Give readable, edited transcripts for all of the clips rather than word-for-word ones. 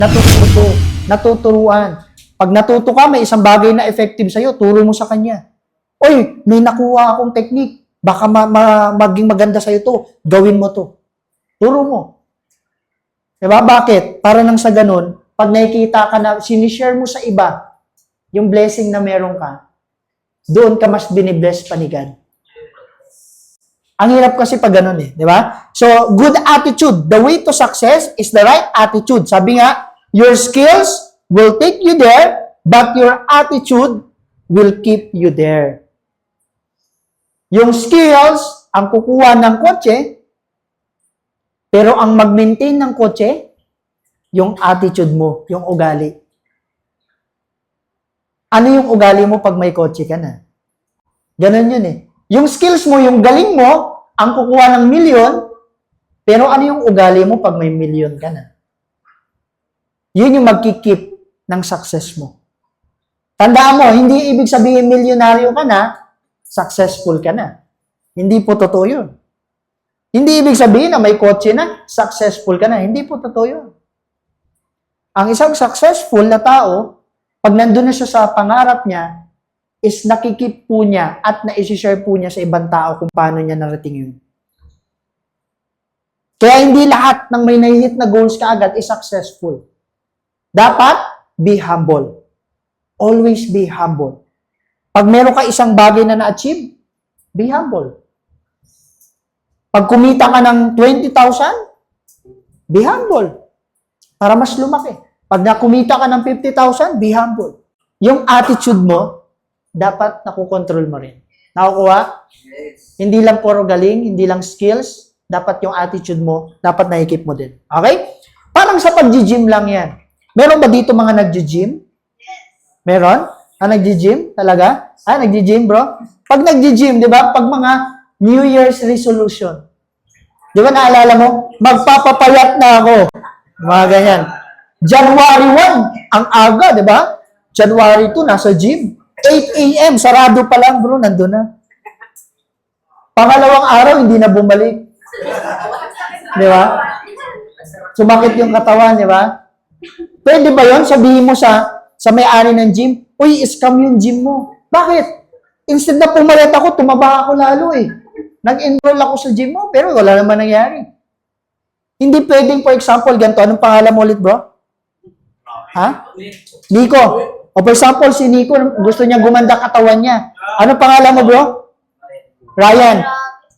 Natututo, natuturuan. Pag natuto ka, may isang bagay na effective sa'yo, turo mo sa kanya. Oy, may nakuha akong technique. Baka maging maganda sa'yo to. Gawin mo to. Turo mo. Diba? Bakit? Para nang sa ganun, pag nakikita ka na, sinishare mo sa iba, yung blessing na meron ka, doon ka mas binibless pa ni God. Ang hirap kasi pag ganun eh. Di ba? So, good attitude. The way to success is the right attitude. Sabi nga, your skills will take you there, but your attitude will keep you there. Yung skills, ang kukuha ng kotse, pero ang mag-maintain ng kotse, yung attitude mo, yung ugali. Ano yung ugali mo pag may kotse ka na? Ganun yun eh. Yung skills mo, yung galing mo, ang kukuha ng milyon, pero ano yung ugali mo pag may milyon ka na? Yun yung magkikip ng success mo. Tandaan mo, hindi ibig sabihin milyonaryo ka na, successful ka na. Hindi po totoo yun. Hindi ibig sabihin na may kotse na, successful ka na. Hindi po totoo yun. Ang isang successful na tao, pag nandun na siya sa pangarap niya, is nakikip po niya at na-share po niya sa ibang tao kung paano niya narating yun. Kaya hindi lahat ng may nahihit na goals ka agad is successful. Dapat, be humble. Always be humble. Pag meron ka isang bagay na na-achieve, be humble. Pag kumita ka ng 20,000, be humble. Para mas lumaki. Pag nakumita ka ng 50,000, be humble. Yung attitude mo, dapat nakukontrol mo rin. Nakukuha? Yes. Hindi lang puro galing, hindi lang skills, dapat yung attitude mo, dapat naikip mo din. Okay? Parang sa pag-gym lang yan. Meron ba dito mga nag-gym? Yes. Meron? Nag-gym? Talaga? Nag-gym, bro? Pag nag-gym, di ba? Pag mga New Year's resolution, di ba naalala mo? Magpapapayat na ako. Mga ganyan. January 1, ang aga, di ba? January 2, nasa gym. 8 a.m., sarado pa lang, bro, nandun na. Pangalawang araw, hindi na bumalik. Di ba? Sumakit yung katawan, di ba? Pwede ba yun? Sabihin mo sa may-ari ng gym, uy, scam yung gym mo. Bakit? Instead na pumalit ako, tumaba ako lalo eh. Nag-enroll ako sa gym mo, pero wala naman nangyari. Hindi pwedeng, for example, ganito. Anong pangalan mo ulit, bro? Ha? Nico. O for example, si Nico, gusto niya gumanda katawan niya. Ano pangalan mo, bro? Ryan.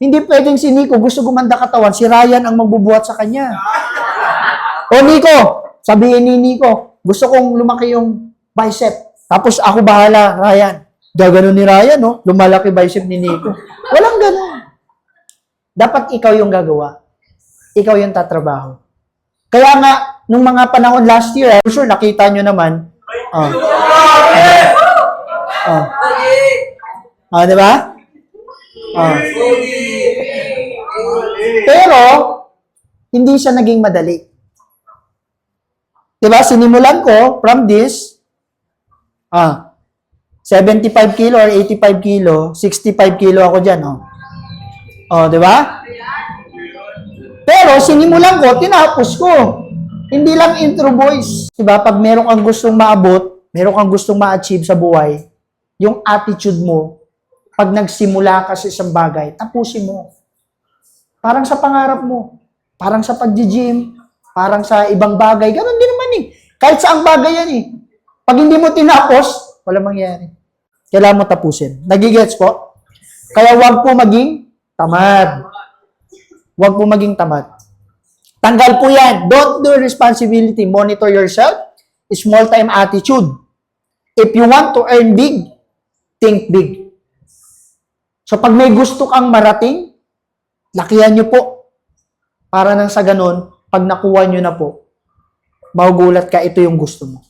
Hindi pwedeng si Nico, gusto gumanda katawan, si Ryan ang magbubuhat sa kanya. O Nico, sabihin ni Nico, gusto kong lumaki yung bicep. Tapos ako bahala, Ryan. Gaganon ni Ryan, no? Lumalaki bicep ni Nico. Walang ganon. Dapat ikaw yung gagawa. Ikaw yung tatrabaho. Kaya nga, nung mga panahon last year, for sure, nakita nyo naman, di ba? Pero, hindi siya naging madali. Di ba? Sinimulan ko from this, 75 kilo or 85 kilo, 65 kilo ako dyan, di ba? Pero, sinimulan ko, tinapos ko. Hindi lang intro, boys. Diba? Pag meron kang gustong maabot, meron kang gustong ma-achieve sa buhay, yung attitude mo, pag nagsimula ka sa isang bagay, tapusin mo. Parang sa pangarap mo. Parang sa pag-gym. Parang sa ibang bagay. Ganon din naman eh. Kahit saang bagay yan eh. Pag hindi mo tinapos, wala mangyayari. Kailangan mo tapusin. Nagigets po? Kaya wag po maging tamad. Wag po maging tamad. Tanggal po yan. Don't do responsibility. Monitor yourself. Small time attitude. If you want to earn big, think big. So pag may gusto kang marating, lakihan nyo po. Para nang sa ganun, pag nakuha nyo na po, magugulat ka, ito yung gusto mo.